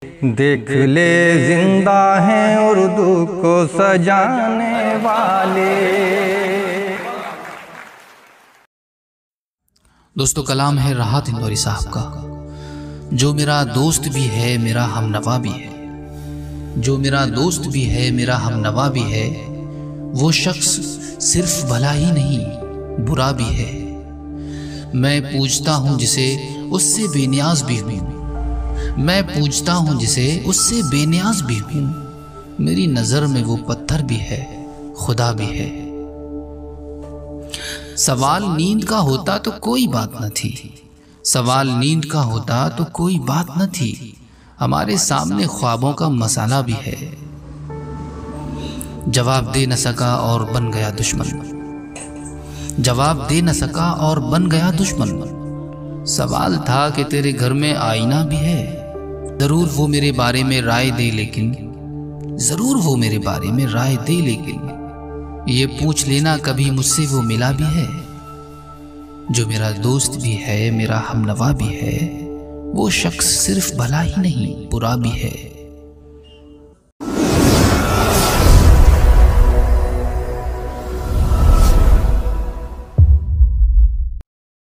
देख ले जिंदा हैं उर्दू को सजाने वाले। दोस्तों, कलाम है राहत इंदौरी साहब का। जो मेरा दोस्त भी है मेरा हमनवा भी है, जो मेरा दोस्त भी है मेरा हमनवा भी है, वो शख्स सिर्फ भला ही नहीं बुरा भी है। मैं पूछता हूँ जिसे उससे बेनियाज भी हूँ, मैं पूछता हूँ जिसे उससे बेनियाज भी हूँ। मेरी नज़र में वो पत्थर भी है, खुदा भी है। सवाल नींद का होता तो कोई बात न थी, सवाल नींद का होता तो कोई बात न थी। हमारे सामने ख्वाबों का मसाला भी है। जवाब दे न सका और बन गया दुश्मन, जवाब दे न सका और बन गया दुश्मन। सवाल था कि तेरे घर में आईना भी है, जरूर वो मेरे बारे में राय दे लेकिन, जरूर वो मेरे बारे में राय दे लेकिन ये पूछ लेना कभी मुझसे वो मिला भी है। जो मेरा दोस्त भी है मेरा हमनवा भी है, वो शख्स सिर्फ भला ही नहीं बुरा भी है।